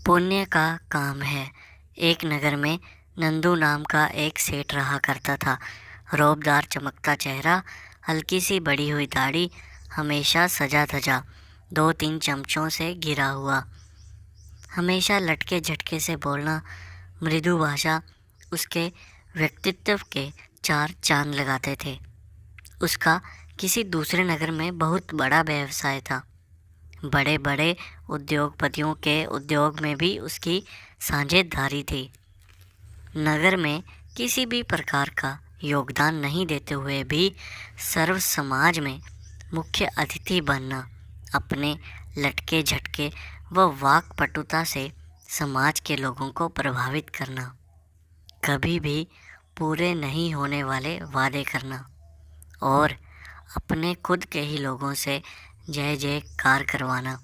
पुण्य का काम है। एक नगर में नंदू नाम का एक सेठ रहा करता था। रौबदार चमकता चेहरा, हल्की सी बड़ी हुई दाढ़ी, हमेशा सजा धजा, 2-3 चमचों से घिरा हुआ। हमेशा लटके झटके से बोलना, मृदु भाषा उसके व्यक्तित्व के 4 चांद लगाते थे। उसका किसी दूसरे नगर में बहुत बड़ा व्यवसाय था। बड़े बड़े उद्योगपतियों के उद्योग में भी उसकी साझेदारी थी। नगर में किसी भी प्रकार का योगदान नहीं देते हुए भी सर्व समाज में मुख्य अतिथि बनना, अपने लटके झटके व वाक्पटुता से समाज के लोगों को प्रभावित करना, कभी भी पूरे नहीं होने वाले वादे करना और अपने खुद के ही लोगों से जय जयकार करवाना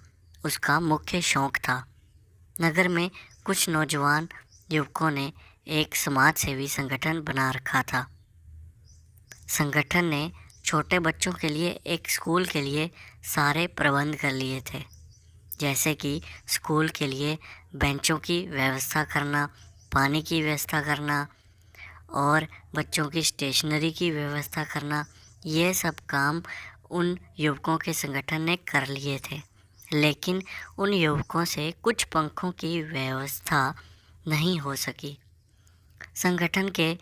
उसका मुख्य शौक था। नगर में कुछ नौजवान युवकों ने एक समाज सेवी संगठन बना रखा था। संगठन ने छोटे बच्चों के लिए एक स्कूल के लिए सारे प्रबंध कर लिए थे, जैसे कि स्कूल के लिए बेंचों की व्यवस्था करना, पानी की व्यवस्था करना और बच्चों की स्टेशनरी की व्यवस्था करना। ये सब काम उन युवकों के संगठन ने कर लिए थे, लेकिन उन युवकों से कुछ पंखों की व्यवस्था नहीं हो सकी। संगठन के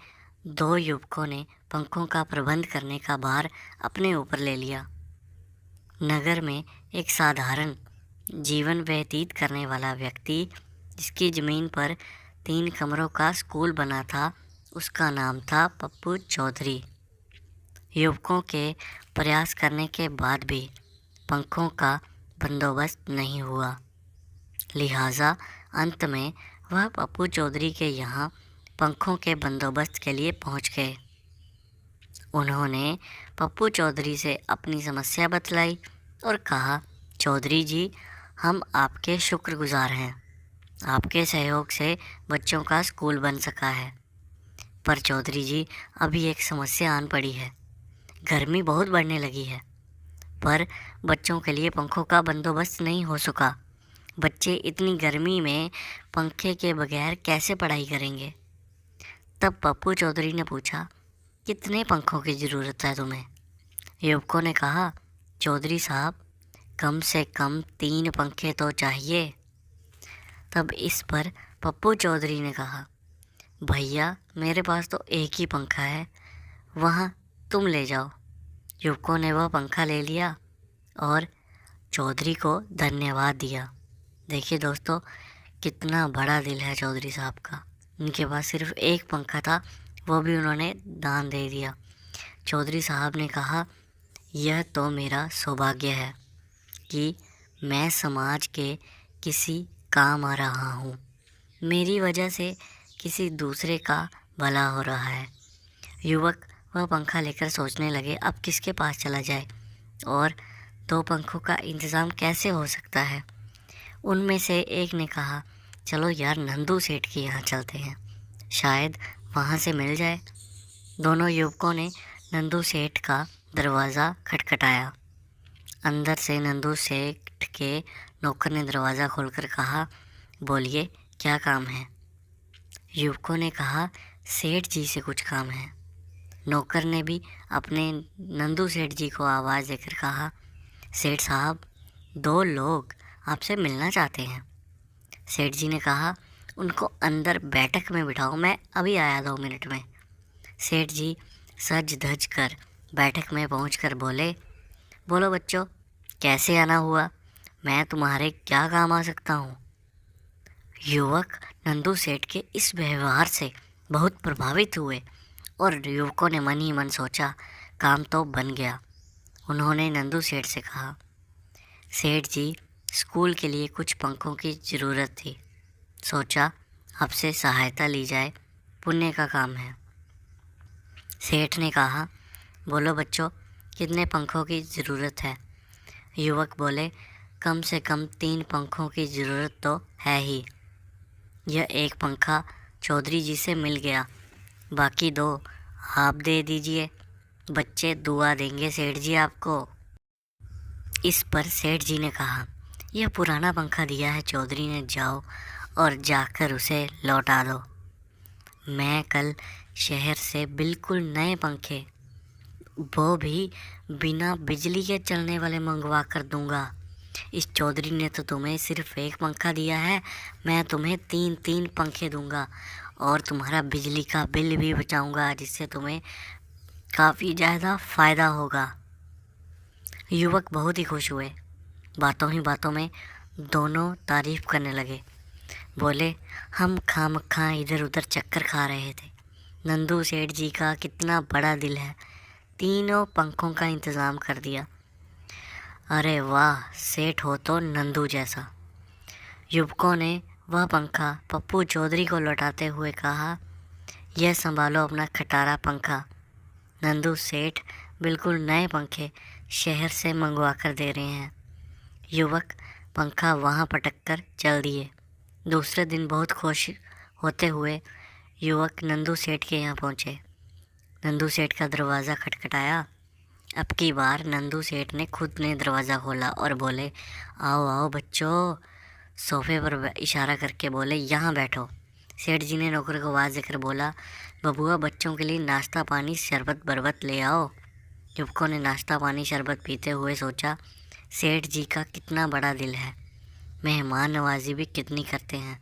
2 युवकों ने पंखों का प्रबंध करने का भार अपने ऊपर ले लिया। नगर में एक साधारण जीवन व्यतीत करने वाला व्यक्ति, जिसकी ज़मीन पर 3 कमरों का स्कूल बना था, उसका नाम था पप्पू चौधरी। युवकों के प्रयास करने के बाद भी पंखों का बंदोबस्त नहीं हुआ। लिहाजा अंत में वह पप्पू चौधरी के यहाँ पंखों के बंदोबस्त के लिए पहुँच गए। उन्होंने पप्पू चौधरी से अपनी समस्या बतलाई और कहा, चौधरी जी, हम आपके शुक्रगुजार हैं। आपके सहयोग से बच्चों का स्कूल बन सका है। पर चौधरी जी, अभी एक समस्या आन पड़ी है। गर्मी बहुत बढ़ने लगी है, पर बच्चों के लिए पंखों का बंदोबस्त नहीं हो सका। बच्चे इतनी गर्मी में पंखे के बगैर कैसे पढ़ाई करेंगे? तब पप्पू चौधरी ने पूछा, कितने पंखों की ज़रूरत है तुम्हें? युवकों ने कहा, चौधरी साहब, कम से कम 3 पंखे तो चाहिए। तब इस पर पप्पू चौधरी ने कहा, भैया, मेरे पास तो एक ही पंखा है, वहाँ तुम ले जाओ। युवकों ने वह पंखा ले लिया और चौधरी को धन्यवाद दिया। देखिए दोस्तों, कितना बड़ा दिल है चौधरी साहब का। उनके पास सिर्फ एक पंखा था, वो भी उन्होंने दान दे दिया। चौधरी साहब ने कहा, यह तो मेरा सौभाग्य है कि मैं समाज के किसी काम आ रहा हूँ। मेरी वजह से किसी दूसरे का भला हो रहा है। युवक वह पंखा लेकर सोचने लगे, अब किसके पास चला जाए और 2 पंखों का इंतज़ाम कैसे हो सकता है। उनमें से एक ने कहा, चलो यार, नंदू सेठ के यहाँ चलते हैं, शायद वहाँ से मिल जाए। दोनों युवकों ने नंदू सेठ का दरवाज़ा खटखटाया। अंदर से नंदू सेठ के नौकर ने दरवाज़ा खोलकर कहा, बोलिए, क्या काम है? युवकों ने कहा, सेठ जी से कुछ काम है। नौकर ने भी अपने नंदू सेठ जी को आवाज़ देकर कहा, सेठ साहब, 2 लोग आपसे मिलना चाहते हैं। सेठ जी ने कहा, उनको अंदर बैठक में बिठाओ, मैं अभी आया 2 मिनट में। सेठ जी सज धज कर बैठक में पहुंचकर बोले, बोलो बच्चों, कैसे आना हुआ? मैं तुम्हारे क्या काम आ सकता हूँ? युवक नंदू सेठ के इस व्यवहार से बहुत प्रभावित हुए और युवकों ने मन ही मन सोचा, काम तो बन गया। उन्होंने नंदू सेठ से कहा, सेठ जी, स्कूल के लिए कुछ पंखों की ज़रूरत थी, सोचा आपसे सहायता ली जाए, पुण्य का काम है। सेठ ने कहा, बोलो बच्चों, कितने पंखों की ज़रूरत है? युवक बोले, कम से कम 3 पंखों की ज़रूरत तो है ही। यह एक पंखा चौधरी जी से मिल गया, बाकी 2 आप दे दीजिए, बच्चे दुआ देंगे सेठ जी आपको। इस पर सेठ जी ने कहा, यह पुराना पंखा दिया है चौधरी ने, जाओ और जाकर उसे लौटा दो। मैं कल शहर से बिल्कुल नए पंखे, वो भी बिना बिजली के चलने वाले मंगवा कर दूंगा। इस चौधरी ने तो तुम्हें सिर्फ एक पंखा दिया है, मैं तुम्हें 3-3 पंखे दूंगा और तुम्हारा बिजली का बिल भी बचाऊंगा, जिससे तुम्हें काफ़ी ज़्यादा फ़ायदा होगा। युवक बहुत ही खुश हुए। बातों ही बातों में दोनों तारीफ करने लगे। बोले, हम खामखा इधर उधर चक्कर खा रहे थे। नंदू सेठ जी का कितना बड़ा दिल है, तीनों पंखों का इंतज़ाम कर दिया। अरे वाह, सेठ हो तो नंदू जैसा। युवकों ने वह पंखा पप्पू चौधरी को लौटाते हुए कहा, यह संभालो अपना खटारा पंखा। नंदू सेठ बिल्कुल नए पंखे शहर से मंगवा कर दे रहे हैं। युवक पंखा वहाँ पटक कर चल दिए। दूसरे दिन बहुत खुश होते हुए युवक नंदू सेठ के यहाँ पहुँचे। नंदू सेठ का दरवाज़ा खटखटाया। अब की बार नंदू सेठ ने खुद ने दरवाज़ा खोला और बोले, आओ आओ बच्चों। सोफे पर इशारा करके बोले, यहाँ बैठो। सेठ जी ने नौकर को आवाज़ देकर बोला, बबुआ बच्चों के लिए नाश्ता पानी शरबत बरबत ले आओ। युवकों ने नाश्ता पानी शरबत पीते हुए सोचा, सेठ जी का कितना बड़ा दिल है, मेहमान नवाजी भी कितनी करते हैं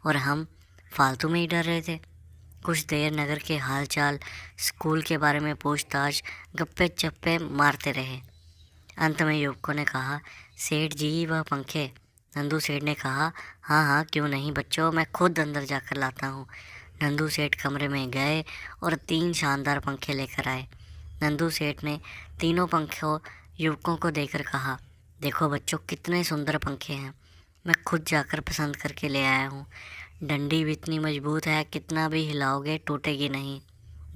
और हम फालतू में ही डर रहे थे। कुछ देर नगर के हालचाल, स्कूल के बारे में पूछताछ, गप्पे चप्पे मारते रहे। अंत में युवकों ने कहा, सेठ जी वह पंखे। नंदू सेठ ने कहा, हाँ हाँ क्यों नहीं बच्चों, मैं खुद अंदर जाकर लाता हूँ। नंदू सेठ कमरे में गए और 3 शानदार पंखे लेकर आए। नंदू सेठ ने तीनों पंखों युवकों को देकर कहा, देखो बच्चों कितने सुंदर पंखे हैं, मैं खुद जाकर पसंद करके ले आया हूँ। डंडी भी इतनी मजबूत है, कितना भी हिलाओगे टूटेगी नहीं।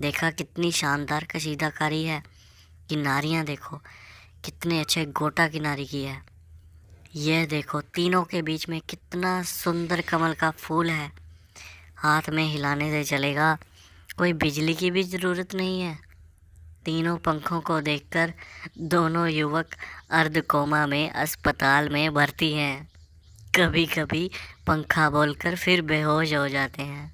देखा कितनी शानदार कशीदाकारी है। किनारियाँ देखो कितने अच्छे गोटा किनारी की है। यह देखो तीनों के बीच में कितना सुंदर कमल का फूल है। हाथ में हिलाने से चलेगा, कोई बिजली की भी ज़रूरत नहीं है। तीनों पंखों को देखकर दोनों युवक अर्ध कोमा में अस्पताल में भर्ती हैं। कभी कभी पंखा बोलकर फिर बेहोश हो जाते हैं।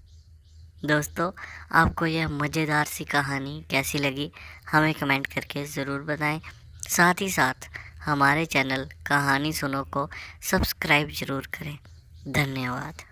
दोस्तों, आपको यह मज़ेदार सी कहानी कैसी लगी हमें कमेंट करके ज़रूर बताएं। साथ ही साथ हमारे चैनल कहानी सुनो को सब्सक्राइब ज़रूर करें। धन्यवाद।